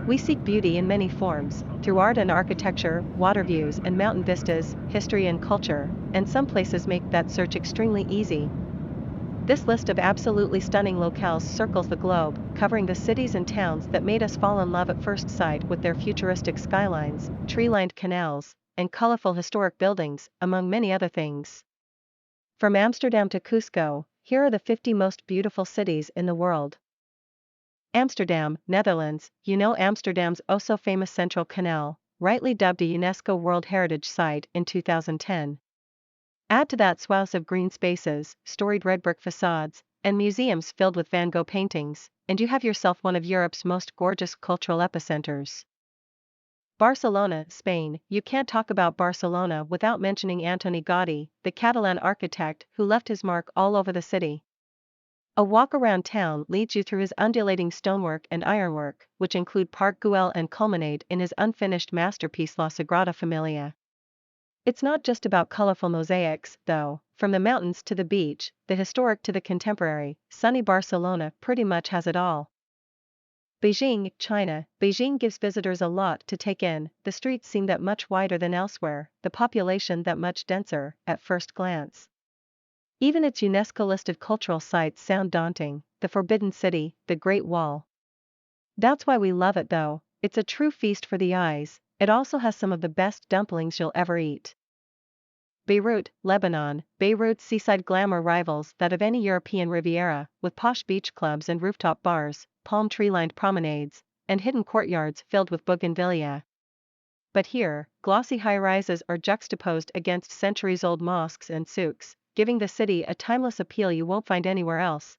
We seek beauty in many forms, through art and architecture, water views and mountain vistas, history and culture, and some places make that search extremely easy. This list of absolutely stunning locales circles the globe, covering the cities and towns that made us fall in love at first sight with their futuristic skylines, tree-lined canals, and colorful historic buildings, among many other things. From Amsterdam to Cusco, here are the 50 most beautiful cities in the world. Amsterdam, Netherlands. You know Amsterdam's oh-so-famous Central Canal, rightly dubbed a UNESCO World Heritage Site in 2010. Add to that swaths of green spaces, storied red brick facades, and museums filled with Van Gogh paintings, and you have yourself one of Europe's most gorgeous cultural epicenters. Barcelona, Spain. You can't talk about Barcelona without mentioning Antoni Gaudí, the Catalan architect who left his mark all over the city. A walk around town leads you through his undulating stonework and ironwork, which include Park Güell and culminate in his unfinished masterpiece La Sagrada Familia. It's not just about colorful mosaics, though. From the mountains to the beach, the historic to the contemporary, sunny Barcelona pretty much has it all. Beijing, China. Beijing gives visitors a lot to take in. The streets seem that much wider than elsewhere, the population that much denser, at first glance. Even its UNESCO listed cultural sites sound daunting, the Forbidden City, the Great Wall. That's why we love it though, it's a true feast for the eyes. It also has some of the best dumplings you'll ever eat. Beirut, Lebanon. Beirut's seaside glamour rivals that of any European Riviera, with posh beach clubs and rooftop bars, palm tree-lined promenades, and hidden courtyards filled with bougainvillea. But here, glossy high-rises are juxtaposed against centuries-old mosques and souks, giving the city a timeless appeal you won't find anywhere else.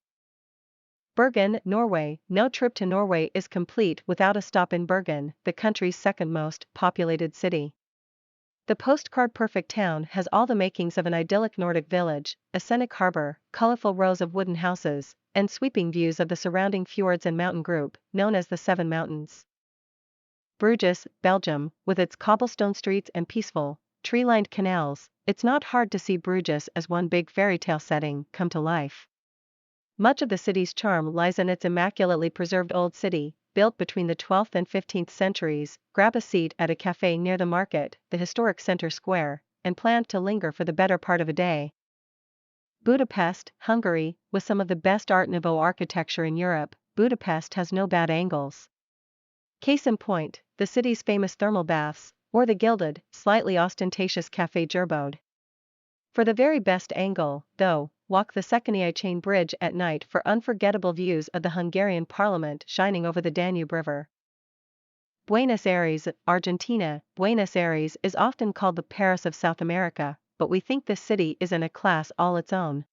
Bergen, Norway. No trip to Norway is complete without a stop in Bergen, the country's second most populated city. The postcard-perfect town has all the makings of an idyllic Nordic village, a scenic harbor, colorful rows of wooden houses, and sweeping views of the surrounding fjords and mountain group, known as the Seven Mountains. Bruges, Belgium. With its cobblestone streets and peaceful, tree-lined canals, it's not hard to see Bruges as one big fairy tale setting come to life. Much of the city's charm lies in its immaculately preserved old city, built between the 12th and 15th centuries. Grab a seat at a cafe near the market, the historic center square, and plan to linger for the better part of a day. Budapest, Hungary. With some of the best Art Nouveau architecture in Europe, Budapest has no bad angles. Case in point, the city's famous thermal baths, or the gilded, slightly ostentatious Café Gerbode. For the very best angle, though, walk the Székely chain bridge at night for unforgettable views of the Hungarian parliament shining over the Danube River. Buenos Aires, Argentina. Buenos Aires is often called the Paris of South America, but we think this city is in a class all its own.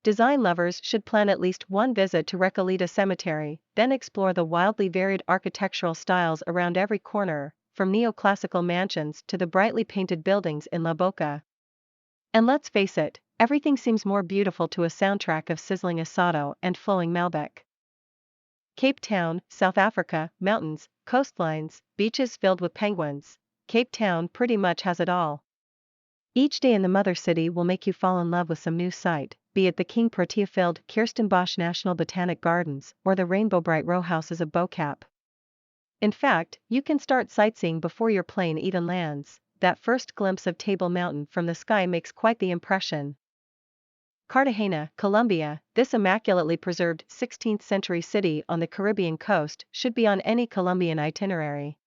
Design lovers should plan at least one visit to Recoleta Cemetery, then explore the wildly varied architectural styles around every corner, from neoclassical mansions to the brightly painted buildings in La Boca. And let's face it, everything seems more beautiful to a soundtrack of sizzling asado and flowing Malbec. Cape Town, South Africa. Mountains, coastlines, beaches filled with penguins. Cape Town pretty much has it all. Each day in the mother city will make you fall in love with some new sight, be it the King Protea-filled Kirstenbosch National Botanic Gardens or the rainbow bright row houses of Bocap. In fact, you can start sightseeing before your plane even lands. That first glimpse of Table Mountain from the sky makes quite the impression. Cartagena, Colombia. This immaculately preserved 16th century city on the Caribbean coast should be on any Colombian itinerary.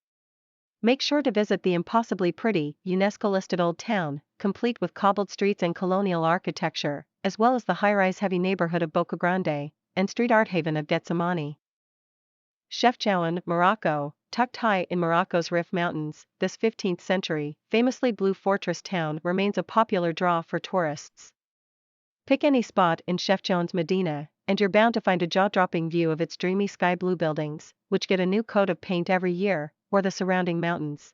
Make sure to visit the impossibly pretty, UNESCO-listed Old Town, complete with cobbled streets and colonial architecture, as well as the high-rise heavy neighborhood of Boca Grande, and street art haven of Getsemani. Chefchaouen, Morocco. Tucked high in Morocco's Rif Mountains, this 15th century, famously blue fortress town remains a popular draw for tourists. Pick any spot in Chefchaouen's Medina, and you're bound to find a jaw-dropping view of its dreamy sky blue buildings, which get a new coat of paint every year, or the surrounding mountains.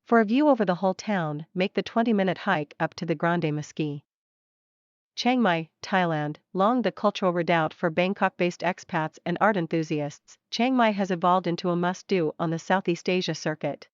For a view over the whole town, make the 20-minute hike up to the Grande Mosque. Chiang Mai, Thailand. Long the cultural redoubt for Bangkok-based expats and art enthusiasts, Chiang Mai has evolved into a must-do on the Southeast Asia circuit.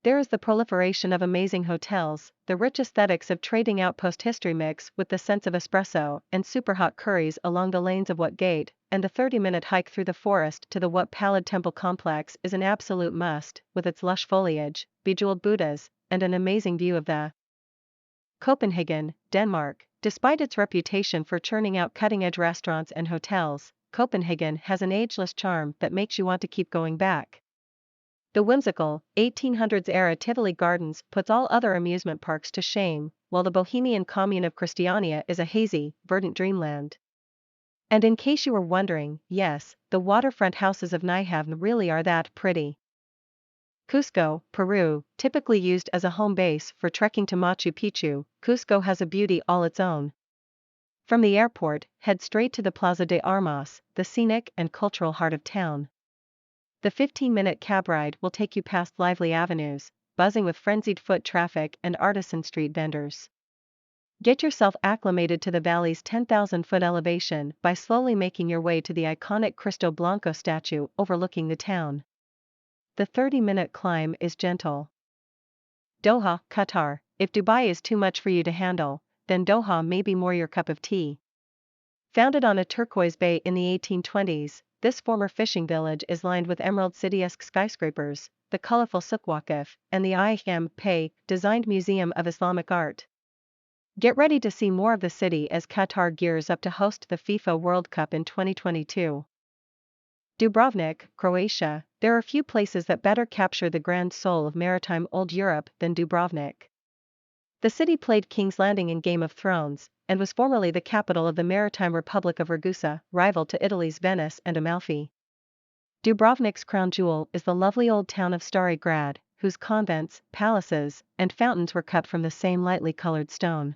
There is the proliferation of amazing hotels, the rich aesthetics of trading outpost history mix with the sense of espresso and super hot curries along the lanes of Wat Gate, and the 30-minute hike through the forest to the Wat Pallid Temple complex is an absolute must, with its lush foliage, bejeweled Buddhas, and an amazing view of the Copenhagen, Denmark. Despite its reputation for churning out cutting-edge restaurants and hotels, Copenhagen has an ageless charm that makes you want to keep going back. The whimsical, 1800s-era Tivoli Gardens puts all other amusement parks to shame, while the bohemian commune of Christiania is a hazy, verdant dreamland. And in case you were wondering, yes, the waterfront houses of Nihavn really are that pretty. Cusco, Peru, typically used as a home base for trekking to Machu Picchu, Cusco has a beauty all its own. From the airport, head straight to the Plaza de Armas, the scenic and cultural heart of town. The 15-minute cab ride will take you past lively avenues, buzzing with frenzied foot traffic and artisan street vendors. Get yourself acclimated to the valley's 10,000-foot elevation by slowly making your way to the iconic Cristo Blanco statue overlooking the town. The 30-minute climb is gentle. Doha, Qatar. If Dubai is too much for you to handle, then Doha may be more your cup of tea. Founded on a turquoise bay in the 1820s, this former fishing village is lined with Emerald City-esque skyscrapers, the colorful Souk Waqif, and the IM Pei designed Museum of Islamic Art. Get ready to see more of the city as Qatar gears up to host the FIFA World Cup in 2022. Dubrovnik, Croatia. There are few places that better capture the grand soul of maritime old Europe than Dubrovnik. The city played King's Landing in Game of Thrones, and was formerly the capital of the maritime Republic of Ragusa, rival to Italy's Venice and Amalfi. Dubrovnik's crown jewel is the lovely old town of Stari Grad, whose convents, palaces, and fountains were cut from the same lightly colored stone.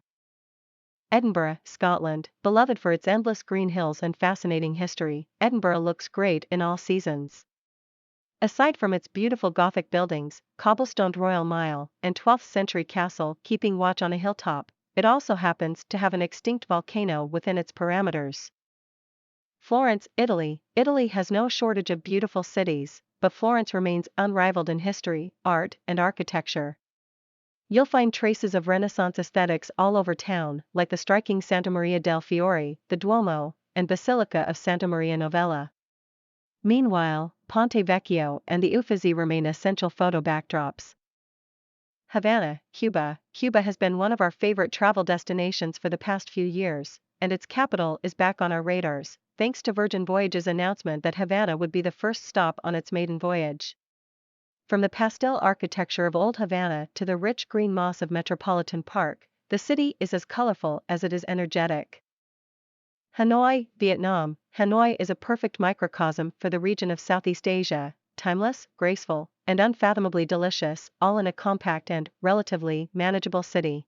Edinburgh, Scotland. Beloved for its endless green hills and fascinating history, Edinburgh looks great in all seasons. Aside from its beautiful Gothic buildings, cobblestoned Royal Mile, and 12th-century castle keeping watch on a hilltop, it also happens to have an extinct volcano within its parameters. Florence, Italy. Italy has no shortage of beautiful cities, but Florence remains unrivaled in history, art, and architecture. You'll find traces of Renaissance aesthetics all over town, like the striking Santa Maria del Fiore, the Duomo, and Basilica of Santa Maria Novella. Meanwhile, Ponte Vecchio and the Uffizi remain essential photo backdrops. Havana, Cuba. Cuba has been one of our favorite travel destinations for the past few years, and its capital is back on our radars, thanks to Virgin Voyages' announcement that Havana would be the first stop on its maiden voyage. From the pastel architecture of Old Havana to the rich green moss of Metropolitan Park, the city is as colorful as it is energetic. Hanoi, Vietnam. Hanoi is a perfect microcosm for the region of Southeast Asia, timeless, graceful, and unfathomably delicious, all in a compact and, relatively, manageable city.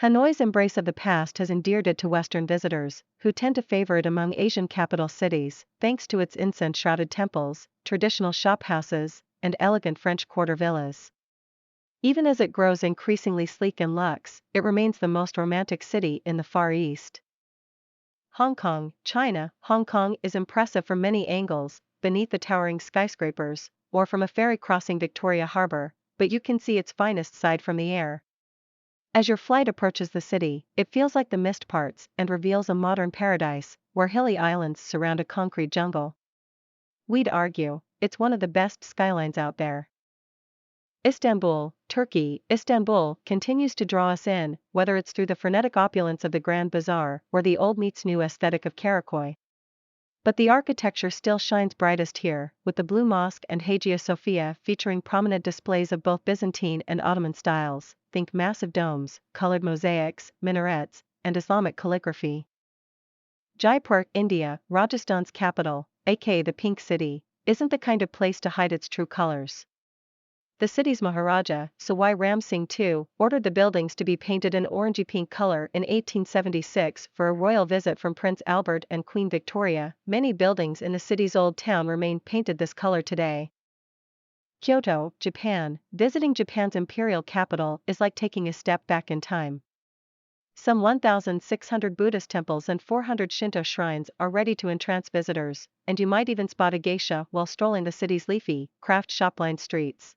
Hanoi's embrace of the past has endeared it to Western visitors, who tend to favor it among Asian capital cities, thanks to its incense-shrouded temples, traditional shophouses, and elegant French Quarter villas. Even as it grows increasingly sleek and luxe, it remains the most romantic city in the Far East. Hong Kong, China. Hong Kong is impressive from many angles, beneath the towering skyscrapers, or from a ferry crossing Victoria Harbour, but you can see its finest side from the air. As your flight approaches the city, it feels like the mist parts and reveals a modern paradise, where hilly islands surround a concrete jungle. We'd argue, it's one of the best skylines out there. Istanbul, Turkey. Istanbul continues to draw us in, whether it's through the frenetic opulence of the Grand Bazaar or the old meets new aesthetic of Karakoy. But the architecture still shines brightest here, with the Blue Mosque and Hagia Sophia featuring prominent displays of both Byzantine and Ottoman styles. Think massive domes, colored mosaics, minarets, and Islamic calligraphy. Jaipur, India. Rajasthan's capital, aka the Pink City, isn't the kind of place to hide its true colors. The city's Maharaja, Sawai Ram Singh II, ordered the buildings to be painted an orangey-pink color in 1876 for a royal visit from Prince Albert and Queen Victoria. Many buildings in the city's old town remain painted this color today. Kyoto, Japan. Visiting Japan's imperial capital is like taking a step back in time. Some 1,600 Buddhist temples and 400 Shinto shrines are ready to entrance visitors, and you might even spot a geisha while strolling the city's leafy, craft shop-lined streets.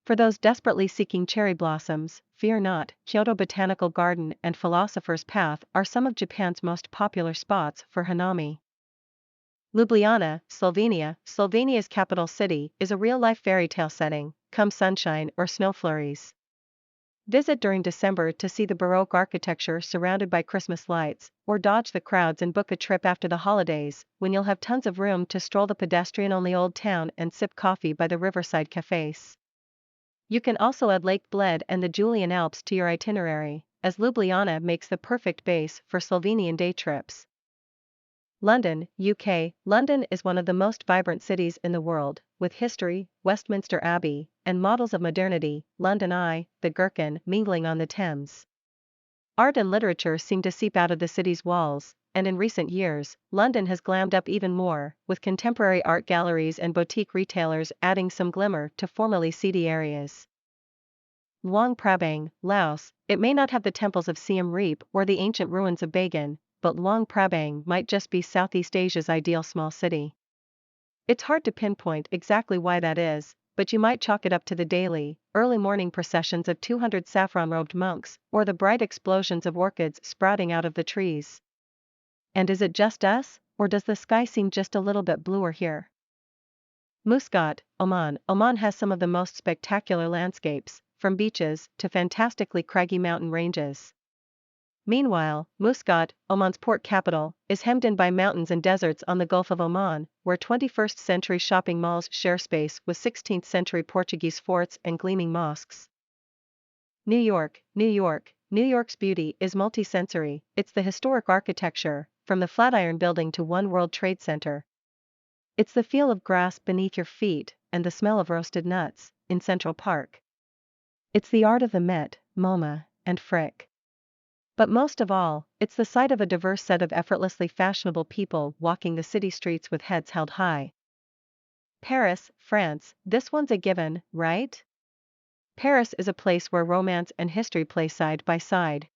For those desperately seeking cherry blossoms, fear not, Kyoto Botanical Garden and Philosopher's Path are some of Japan's most popular spots for hanami. Ljubljana, Slovenia. Slovenia's capital city is a real-life fairy tale setting, come sunshine or snow flurries. Visit during December to see the Baroque architecture surrounded by Christmas lights, or dodge the crowds and book a trip after the holidays, when you'll have tons of room to stroll the pedestrian-only old town and sip coffee by the riverside cafes. You can also add Lake Bled and the Julian Alps to your itinerary, as Ljubljana makes the perfect base for Slovenian day trips. London, UK. London is one of the most vibrant cities in the world, with history, Westminster Abbey, and models of modernity, London Eye, the Gherkin, mingling on the Thames. Art and literature seem to seep out of the city's walls, and in recent years, London has glammed up even more, with contemporary art galleries and boutique retailers adding some glimmer to formerly seedy areas. Luang Prabang, Laos. It may not have the temples of Siem Reap or the ancient ruins of Bagan, but Luang Prabang might just be Southeast Asia's ideal small city. It's hard to pinpoint exactly why that is, but you might chalk it up to the daily, early morning processions of 200 saffron-robed monks, or the bright explosions of orchids sprouting out of the trees. And is it just us, or does the sky seem just a little bit bluer here? Muscat, Oman. Oman has some of the most spectacular landscapes, from beaches to fantastically craggy mountain ranges. Meanwhile, Muscat, Oman's port capital, is hemmed in by mountains and deserts on the Gulf of Oman, where 21st-century shopping malls share space with 16th-century Portuguese forts and gleaming mosques. New York, New York. New York's beauty is multisensory. It's the historic architecture, from the Flatiron Building to One World Trade Center. It's the feel of grass beneath your feet, and the smell of roasted nuts, in Central Park. It's the art of the Met, MoMA, and Frick. But most of all, it's the sight of a diverse set of effortlessly fashionable people walking the city streets with heads held high. Paris, France. This one's a given, right? Paris is a place where romance and history play side by side.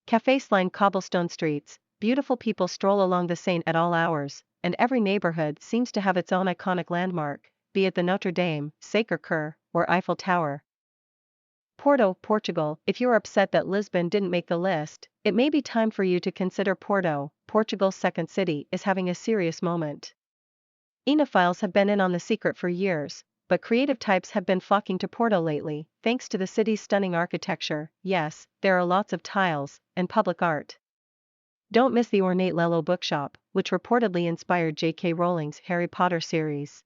Cafes line cobblestone streets, beautiful people stroll along the Seine at all hours, and every neighborhood seems to have its own iconic landmark, be it the Notre Dame, Sacré-Cœur, or Eiffel Tower. Porto, Portugal. If you're upset that Lisbon didn't make the list, it may be time for you to consider Porto. Portugal's second city is having a serious moment. Enophiles have been in on the secret for years, but creative types have been flocking to Porto lately, thanks to the city's stunning architecture. Yes, there are lots of tiles, and public art. Don't miss the ornate Lello bookshop, which reportedly inspired J.K. Rowling's Harry Potter series.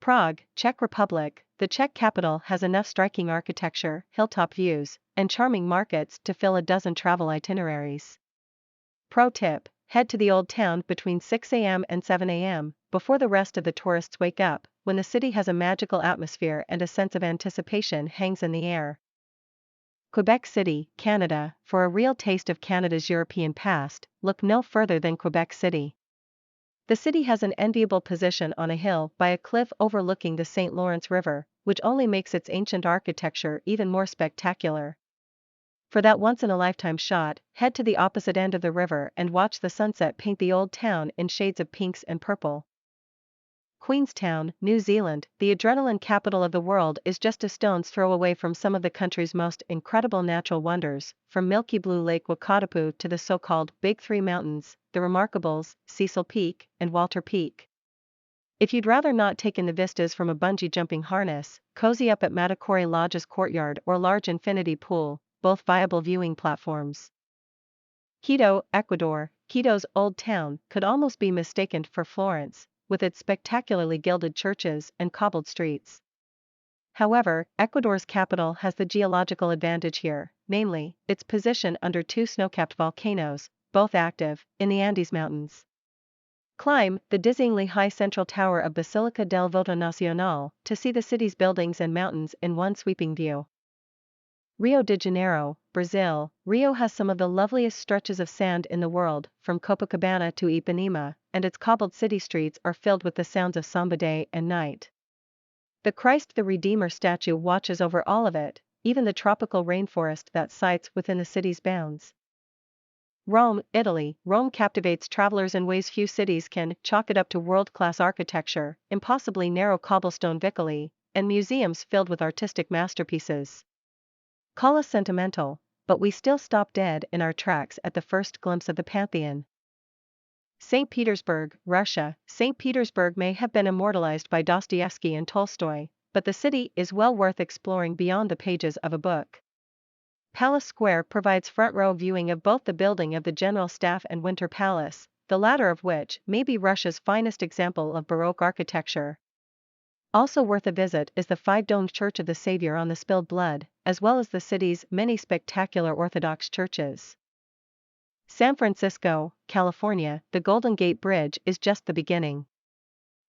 Prague, Czech Republic. The Czech capital has enough striking architecture, hilltop views, and charming markets to fill a dozen travel itineraries. Pro tip: head to the old town between 6 a.m. and 7 a.m., before the rest of the tourists wake up, when the city has a magical atmosphere and a sense of anticipation hangs in the air. Quebec City, Canada. For a real taste of Canada's European past, look no further than Quebec City. The city has an enviable position on a hill by a cliff overlooking the St. Lawrence River, which only makes its ancient architecture even more spectacular. For that once-in-a-lifetime shot, head to the opposite end of the river and watch the sunset paint the old town in shades of pinks and purple. Queenstown, New Zealand. The adrenaline capital of the world is just a stone's throw away from some of the country's most incredible natural wonders, from milky blue Lake Wakatipu to the so-called Big Three Mountains, the Remarkables, Cecil Peak, and Walter Peak. If you'd rather not take in the vistas from a bungee jumping harness, cozy up at Matakori Lodge's courtyard or large infinity pool, both viable viewing platforms. Quito, Ecuador. Quito's old town could almost be mistaken for Florence, with its spectacularly gilded churches and cobbled streets. However, Ecuador's capital has the geological advantage here, namely, its position under two snow-capped volcanoes, both active, in the Andes Mountains. Climb the dizzyingly high central tower of Basilica del Voto Nacional to see the city's buildings and mountains in one sweeping view. Rio de Janeiro, Brazil. Rio has some of the loveliest stretches of sand in the world, from Copacabana to Ipanema, and its cobbled city streets are filled with the sounds of samba day and night. The Christ the Redeemer statue watches over all of it, even the tropical rainforest that sites within the city's bounds. Rome, Italy. Rome captivates travelers in ways few cities can. Chalk it up to world-class architecture, impossibly narrow cobblestone vicoli, and museums filled with artistic masterpieces. Call us sentimental, but we still stop dead in our tracks at the first glimpse of the Pantheon. St. Petersburg, Russia. St. Petersburg may have been immortalized by Dostoevsky and Tolstoy, but the city is well worth exploring beyond the pages of a book. Palace Square provides front-row viewing of both the building of the General Staff and Winter Palace, the latter of which may be Russia's finest example of Baroque architecture. Also worth a visit is the five-domed Church of the Savior on the Spilled Blood, as well as the city's many spectacular Orthodox churches. San Francisco, California. The Golden Gate Bridge is just the beginning.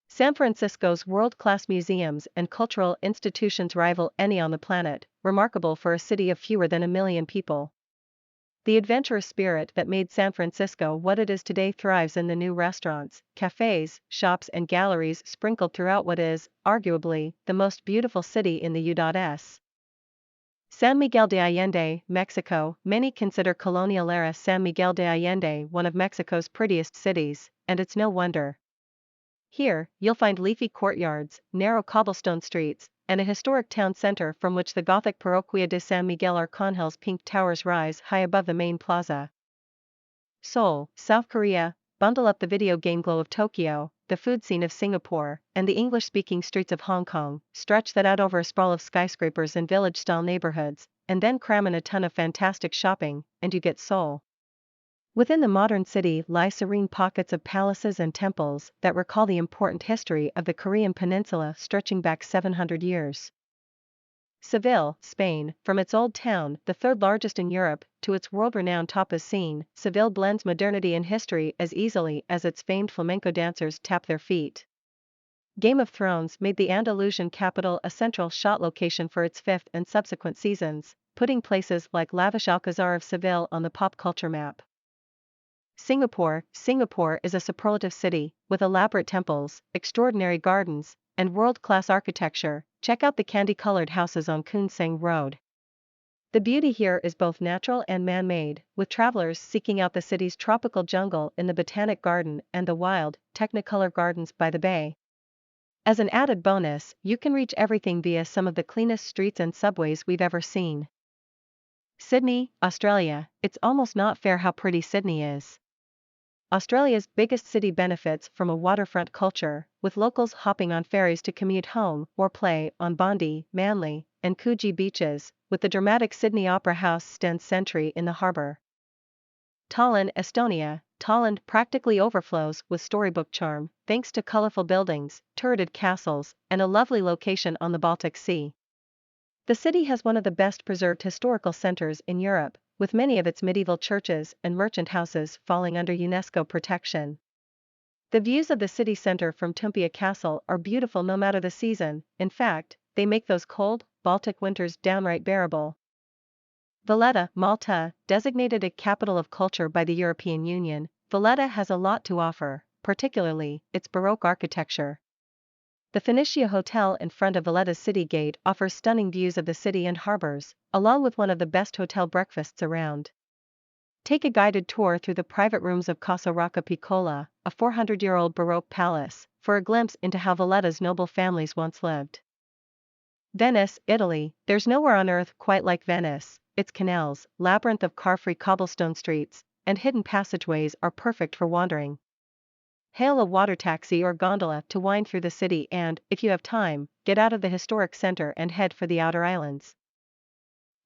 San Francisco's world-class museums and cultural institutions rival any on the planet, remarkable for a city of fewer than 1 million people. The adventurous spirit that made San Francisco what it is today thrives in the new restaurants, cafes, shops and galleries sprinkled throughout what is, arguably, the most beautiful city in the U.S. San Miguel de Allende, Mexico. Many consider colonial-era San Miguel de Allende one of Mexico's prettiest cities, and it's no wonder. Here, you'll find leafy courtyards, narrow cobblestone streets, and a historic town center from which the Gothic Parroquia de San Miguel Arcangel's pink towers rise high above the main plaza. Seoul, South Korea. Bundle up the video game glow of Tokyo, the food scene of Singapore, and the English-speaking streets of Hong Kong. Stretch that out over a sprawl of skyscrapers and village-style neighborhoods, and then cram in a ton of fantastic shopping, and you get Seoul. Within the modern city lie serene pockets of palaces and temples that recall the important history of the Korean peninsula stretching back 700 years. Seville, Spain. From its old town, the third largest in Europe, to its world-renowned tapas scene, Seville blends modernity and history as easily as its famed flamenco dancers tap their feet. Game of Thrones made the Andalusian capital a central shot location for its fifth and subsequent seasons, putting places like lavish Alcazar of Seville on the pop culture map. Singapore. Singapore is a superlative city, with elaborate temples, extraordinary gardens, and world-class architecture. Check out the candy-colored houses on Koon Seng Road. The beauty here is both natural and man-made, with travelers seeking out the city's tropical jungle in the Botanic Garden and the wild, technicolor gardens by the bay. As an added bonus, you can reach everything via some of the cleanest streets and subways we've ever seen. Sydney, Australia. It's almost not fair how pretty Sydney is. Australia's biggest city benefits from a waterfront culture, with locals hopping on ferries to commute home or play on Bondi, Manly, and Coogee beaches, with the dramatic Sydney Opera House stands sentry in the harbour. Tallinn, Estonia. Tallinn practically overflows with storybook charm, thanks to colourful buildings, turreted castles, and a lovely location on the Baltic Sea. The city has one of the best preserved historical centres in Europe, with many of its medieval churches and merchant houses falling under UNESCO protection. The views of the city centre from Tumpia Castle are beautiful no matter the season. In fact, they make those cold, Baltic winters downright bearable. Valletta, Malta. Designated a capital of culture by the European Union, Valletta has a lot to offer, particularly its Baroque architecture. The Phoenicia Hotel in front of Valletta's city gate offers stunning views of the city and harbors, along with one of the best hotel breakfasts around. Take a guided tour through the private rooms of Casa Rocca Piccola, a 400-year-old Baroque palace, for a glimpse into how Valletta's noble families once lived. Venice, Italy. There's nowhere on earth quite like Venice. Its canals, labyrinth of car-free cobblestone streets, and hidden passageways are perfect for wandering. Hail a water taxi or gondola to wind through the city and, if you have time, get out of the historic center and head for the outer islands.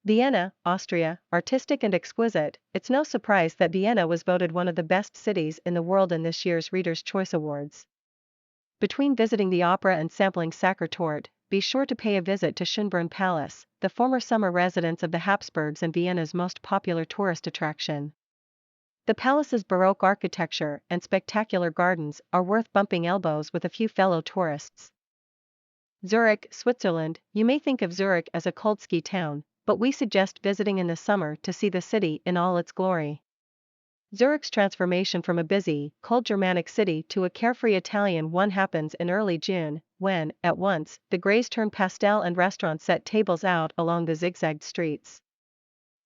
Vienna, Austria. Artistic and exquisite. It's no surprise that Vienna was voted one of the best cities in the world in this year's Reader's Choice Awards. Between visiting the opera and sampling Sachertorte, be sure to pay a visit to Schönbrunn Palace, the former summer residence of the Habsburgs and Vienna's most popular tourist attraction. The palace's Baroque architecture and spectacular gardens are worth bumping elbows with a few fellow tourists. Zurich, Switzerland. You may think of Zurich as a cold ski town, but we suggest visiting in the summer to see the city in all its glory. Zurich's transformation from a busy, cold Germanic city to a carefree Italian one happens in early June, when, at once, the grays turn pastel and restaurants set tables out along the zigzagged streets.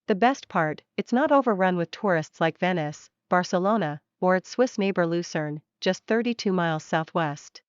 The best part, it's not overrun with tourists like Venice, Barcelona, or its Swiss neighbor Lucerne, just 32 miles southwest.